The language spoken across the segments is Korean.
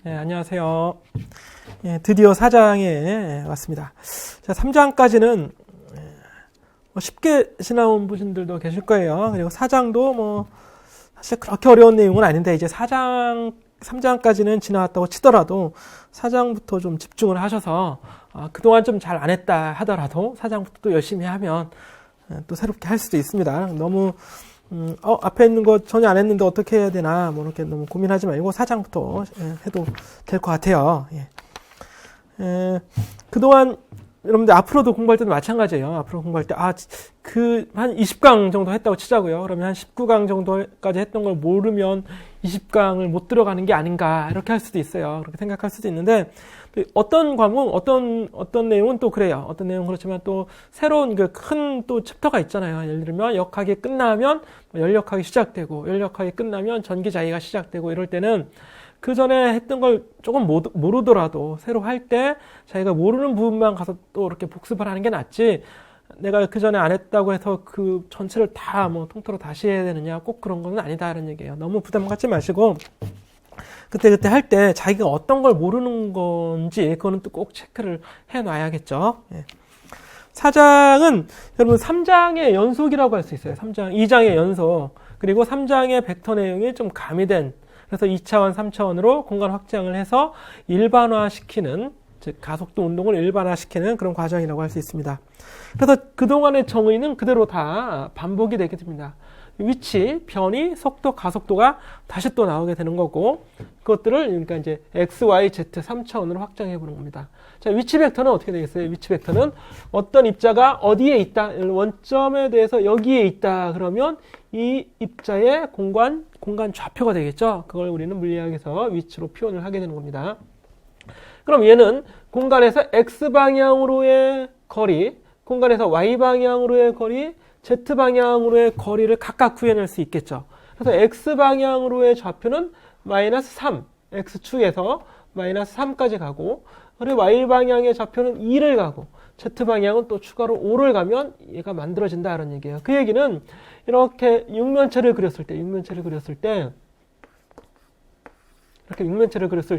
네, 안녕하세요. 드디어 4장에 왔습니다. 자, 3장까지는 쉽게 지나온 분들도 계실 거예요. 그리고 4장도 사실 그렇게 어려운 내용은 아닌데, 이제 3장까지는 지나왔다고 치더라도 4장부터 좀 집중을 하셔서, 그동안 좀 잘 안 했다 하더라도 4장부터 또 열심히 하면 또 새롭게 할 수도 있습니다. 너무 앞에 있는 거 전혀 안 했는데 어떻게 해야 되나, 이렇게 너무 고민하지 말고 4장부터 해도 될 것 같아요. 그동안, 여러분들 앞으로도 공부할 때도 마찬가지예요. 앞으로 공부할 때, 한 20강 정도 했다고 치자고요. 그러면 한 19강 정도까지 했던 걸 모르면 20강을 못 들어가는 게 아닌가, 이렇게 할 수도 있어요. 그렇게 생각할 수도 있는데, 어떤 과목, 어떤 내용은 또 그래요. 어떤 내용은 그렇지만 또 새로운 큰 또 챕터가 있잖아요. 예를 들면 역학이 끝나면 연력학이 시작되고, 연력학이 끝나면 전기자위가 시작되고, 이럴 때는 그 전에 했던 걸 조금 모르더라도 새로 할 때 자기가 모르는 부분만 가서 또 이렇게 복습을 하는 게 낫지, 내가 그 전에 안 했다고 해서 그 전체를 다 통틀어 다시 해야 되느냐, 꼭 그런 건 아니다, 이런 얘기예요. 너무 부담 갖지 마시고, 그때 할 때 자기가 어떤 걸 모르는 건지 그거는 또 꼭 체크를 해 놔야겠죠. 4장은 여러분 3장의 연속이라고 할 수 있어요. 2장의 연속, 그리고 3장의 벡터 내용이 좀 가미된, 그래서 2차원, 3차원으로 공간 확장을 해서 일반화시키는, 즉 가속도 운동을 일반화시키는 그런 과정이라고 할 수 있습니다. 그래서 그동안의 정의는 그대로 다 반복이 되게 됩니다. 위치, 변이, 속도, 가속도가 다시 또 나오게 되는 거고, 그것들을 그러니까 이제 x, y, z 3차원으로 확장해 보는 겁니다. 자, 위치 벡터는 어떻게 되겠어요? 위치 벡터는 어떤 입자가 어디에 있다, 원점에 대해서 여기에 있다 그러면 이 입자의 공간 좌표가 되겠죠. 그걸 우리는 물리학에서 위치로 표현을 하게 되는 겁니다. 그럼 얘는 공간에서 x 방향으로의 거리, 공간에서 y 방향으로의 거리, z 방향으로의 거리를 각각 구해낼 수 있겠죠. 그래서 x 방향으로의 좌표는 마이너스 3, x축에서 마이너스 3까지 가고, 그리고 y 방향의 좌표는 2를 가고, z 방향은 또 추가로 5를 가면 얘가 만들어진다, 이런 얘기예요. 그 얘기는 이렇게 육면체를 그렸을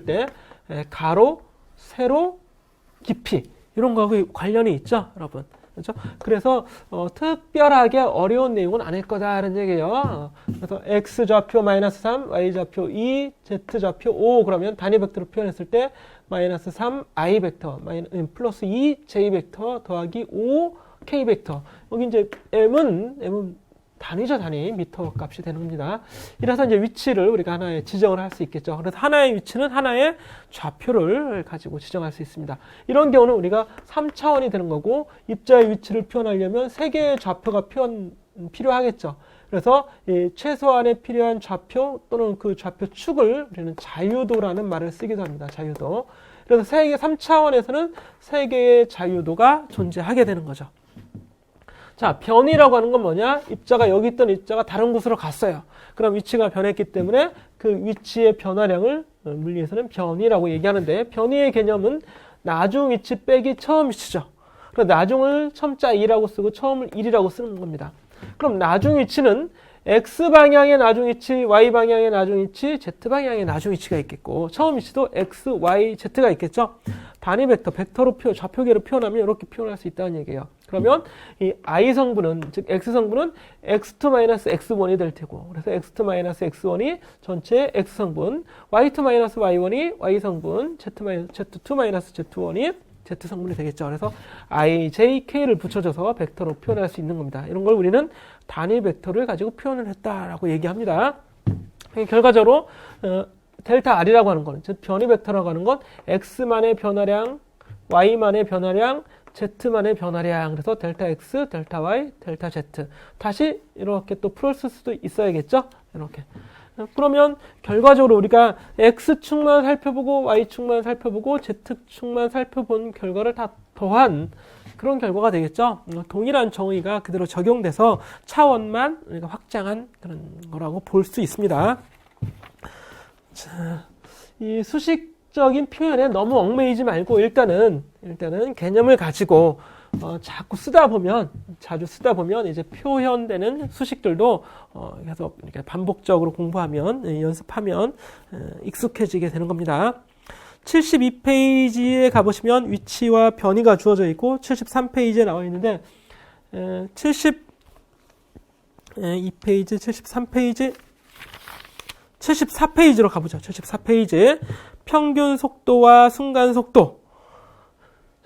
때 가로, 세로, 깊이, 이런 거하고 관련이 있죠, 여러분. 그렇죠? 그래서 특별하게 어려운 내용은 아닐 거다라는 얘기예요. 그래서 x 좌표 마이너스 3, y 좌표 2, z 좌표 5, 그러면 단위 벡터로 표현했을 때 마이너스 3 i 벡터, 플러스 2 j 벡터 더하기 5 k 벡터. 여기 이제 m은 단위죠, 단위. 미터 값이 되는 겁니다. 이래서 이제 위치를 우리가 하나의 지정을 할 수 있겠죠. 그래서 하나의 위치는 하나의 좌표를 가지고 지정할 수 있습니다. 이런 경우는 우리가 3차원이 되는 거고, 입자의 위치를 표현하려면 3개의 좌표가 필요하겠죠. 그래서 이 최소한의 필요한 좌표 또는 그 좌표 축을 우리는 자유도라는 말을 쓰기도 합니다. 자유도. 그래서 3차원에서는 3개의 자유도가 존재하게 되는 거죠. 자, 변이라고 하는 건 뭐냐? 입자가 여기 있던 입자가 다른 곳으로 갔어요. 그럼 위치가 변했기 때문에 그 위치의 변화량을 물리에서는 변이라고 얘기하는데, 변이의 개념은 나중 위치 빼기 처음 위치죠. 그래서 나중을 첨자 2라고 쓰고 처음을 1이라고 쓰는 겁니다. 그럼 나중 위치는 X방향의 나중 위치, Y방향의 나중 위치, Z방향의 나중 위치가 있겠고, 처음 위치도 X, Y, Z가 있겠죠. 단위 벡터, 벡터로 좌표계로 표현하면 이렇게 표현할 수 있다는 얘기예요. 그러면 이 I 성분은, 즉 X 성분은 X2-X1이 될 테고, 그래서 X2-X1이 전체 X 성분, Y2-Y1이 Y 성분, Z2-Z1이 Z 성분이 되겠죠. 그래서 I, J, K를 붙여줘서 벡터로 표현할 수 있는 겁니다. 이런 걸 우리는 단위 벡터를 가지고 표현을 했다라고 얘기합니다. 결과적으로 델타 R이라고 하는 건, 즉 변이 벡터라고 하는 건 X만의 변화량, Y만의 변화량, Z만의 변화량, 그래서 델타 X, 델타 Y, 델타 Z. 다시 이렇게 또 풀 수도 있어야겠죠? 이렇게. 그러면 결과적으로 우리가 X축만 살펴보고 Y축만 살펴보고 Z축만 살펴본 결과를 다 더한 그런 결과가 되겠죠. 동일한 정의가 그대로 적용돼서 차원만 우리가 확장한 그런 거라고 볼 수 있습니다. 자, 이 수식적인 표현에 너무 얽매이지 말고 일단은 개념을 가지고 자주 쓰다 보면 이제 표현되는 수식들도 계속 이렇게 반복적으로 공부하면, 연습하면 익숙해지게 되는 겁니다. 72페이지에 가보시면 위치와 변이가 주어져 있고 73페이지에 나와 있는데 72페이지, 73페이지, 74페이지로 가보죠. 74페이지 평균 속도와 순간 속도.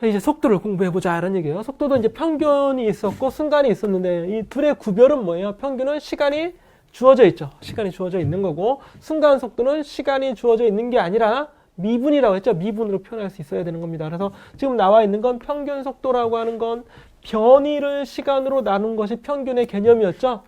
이제 속도를 공부해보자 이런 얘기예요. 속도도 이제 평균이 있었고 순간이 있었는데 이 둘의 구별은 뭐예요? 평균은 시간이 주어져 있죠. 시간이 주어져 있는 거고 순간 속도는 시간이 주어져 있는 게 아니라 미분이라고 했죠. 미분으로 표현할 수 있어야 되는 겁니다. 그래서 지금 나와 있는 건 평균 속도라고 하는 건 변이를 시간으로 나눈 것이 평균의 개념이었죠.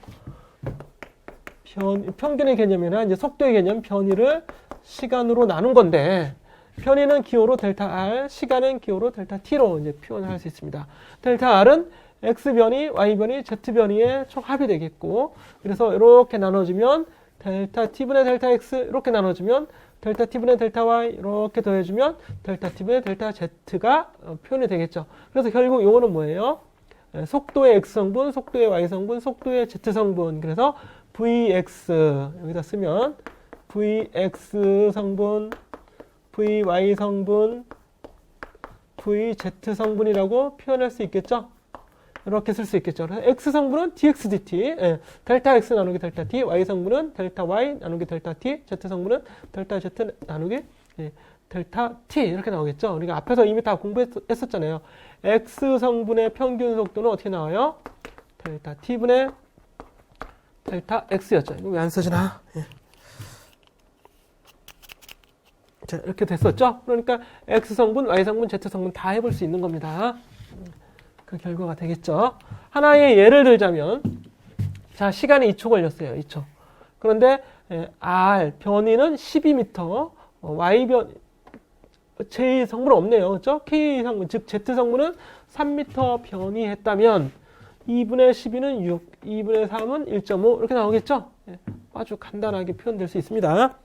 평균의 개념이나 이제 속도의 개념 변이를 시간으로 나눈 건데 변이는 기호로 델타 R, 시간은 기호로 델타 T로 이제 표현할 수 있습니다. 델타 R은 X 변이, Y 변이, Z 변이의 총합이 되겠고, 그래서 이렇게 나눠주면 델타 T분의 델타 X 이렇게 나눠주면 델타 T분의 델타 Y 이렇게 더해주면 델타 T분의 델타 Z가 표현이 되겠죠. 그래서 결국 이거는 뭐예요? 속도의 X성분, 속도의 Y성분, 속도의 Z성분. 그래서 VX 여기다 쓰면 VX 성분, VY 성분, VZ 성분이라고 표현할 수 있겠죠? 이렇게 쓸 수 있겠죠. 그래서 X 성분은 dx dt, 델타 X 나누기 델타 T, Y 성분은 델타 Y 나누기 델타 T, Z 성분은 델타 Z 나누기 델타 T 이렇게 나오겠죠. 우리가 앞에서 이미 다 공부했었잖아요. X 성분의 평균 속도는 어떻게 나와요? 델타 T분의 델타 X였죠. 이거 왜 안 써지나? 자, 이렇게 됐었죠? 그러니까 X성분, Y성분, Z성분 다 해볼 수 있는 겁니다. 그 결과가 되겠죠. 하나의 예를 들자면, 자, 시간이 2초 걸렸어요. 2초. 그런데 R, 변이는 12m, Y J 성분은 없네요. 그렇죠? K 성분, 즉 Z 성분은 3m 변이했다면 2분의 12는 6, 2분의 3은 1.5 이렇게 나오겠죠? 아주 간단하게 표현될 수 있습니다.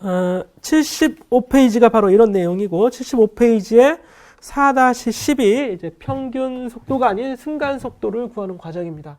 75페이지가 바로 이런 내용이고 75페이지에 4-12 이제 평균 속도가 아닌 순간 속도를 구하는 과정입니다.